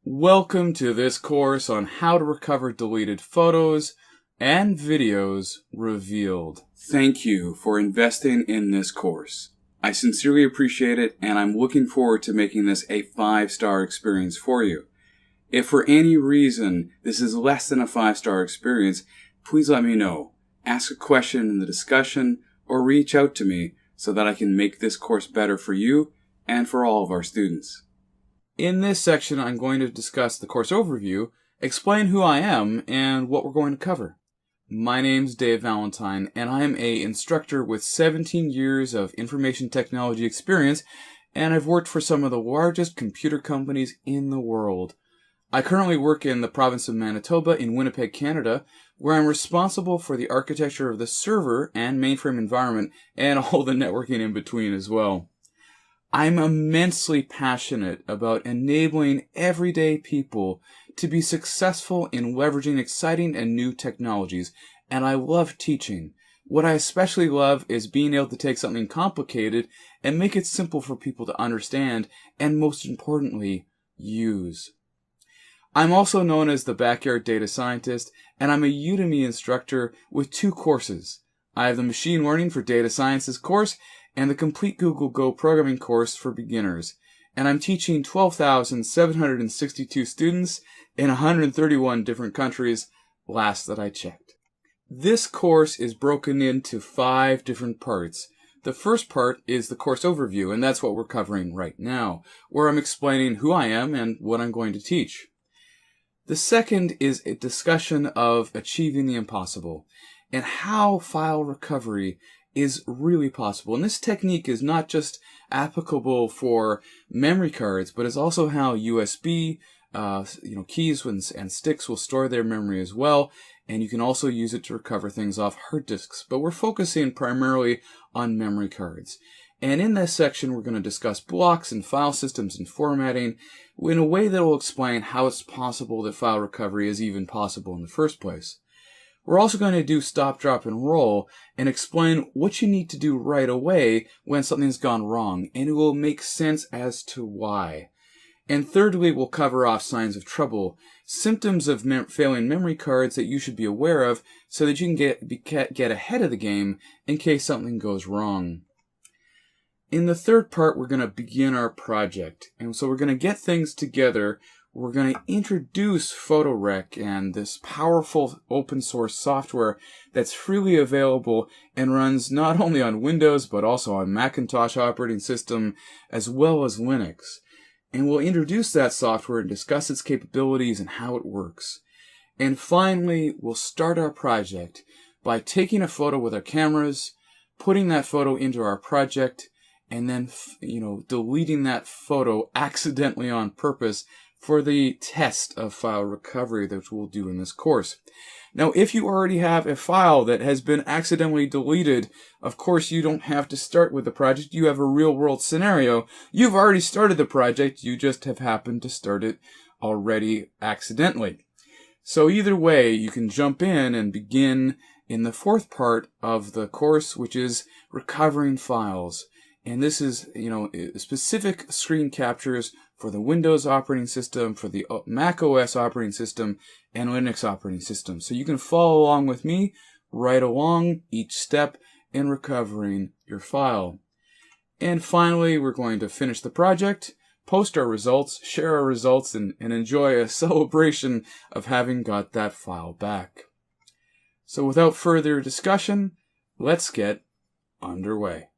Welcome to this course on how to recover deleted photos and videos revealed. Thank you for investing in this course. I sincerely appreciate it, and I'm looking forward to making this a 5-star experience for you. If for any reason this is less than a 5-star experience, please let me know. Ask a question in the discussion or reach out to me so that I can make this course better for you and for all of our students. In this section, I'm going to discuss the course overview, explain who I am, and what we're going to cover. My name's Dave Valentine, and I am an instructor with 17 years of information technology experience, and I've worked for some of the largest computer companies in the world. I currently work in the province of Manitoba in Winnipeg, Canada, where I'm responsible for the architecture of the server and mainframe environment, and all the networking in between as well. I'm immensely passionate about enabling everyday people to be successful in leveraging exciting and new technologies, and I love teaching. What I especially love is being able to take something complicated and make it simple for people to understand and, most importantly, use. I'm also known as the Backyard Data Scientist, and I'm a Udemy instructor with 2 courses. I have the Machine Learning for Data Sciences course and the Complete Google Go Programming course for beginners. And I'm teaching 12,762 students in 131 different countries, last that I checked. This course is broken into 5 different parts. The first part is the course overview, and that's what we're covering right now, where I'm explaining who I am and what I'm going to teach. The second is a discussion of achieving the impossible and how file recovery is really possible. And this technique is not just applicable for memory cards, but it's also how USB keys and sticks will store their memory as well. And you can also use it to recover things off hard disks. But we're focusing primarily on memory cards. And in this section, we're going to discuss blocks and file systems and formatting in a way that will explain how it's possible that file recovery is even possible in the first place. We're also going to do stop, drop, and roll and explain what you need to do right away when something's gone wrong, and it will make sense as to why. And thirdly, we'll cover off signs of trouble, symptoms of failing memory cards that you should be aware of so that you can get ahead of the game in case something goes wrong. In the third part, we're going to begin our project. And so we're going to get things together. We're going to introduce PhotoRec and this powerful open source software that's freely available and runs not only on Windows, but also on Macintosh operating system, as well as Linux. And we'll introduce that software and discuss its capabilities and how it works. And finally, we'll start our project by taking a photo with our cameras, putting that photo into our project, and then, deleting that photo accidentally on purpose for the test of file recovery that we'll do in this course. Now, if you already have a file that has been accidentally deleted, of course you don't have to start with the project. You have a real-world scenario. You've already started the project. You just have happened to start it already accidentally. So either way, you can jump in and begin in the 4th part of the course, which is recovering files. And this is, specific screen captures for the Windows operating system, for the MacOS operating system, and Linux operating system. So you can follow along with me right along each step in recovering your file. And finally, we're going to finish the project, post our results, share our results, and enjoy a celebration of having got that file back. So without further discussion, let's get underway.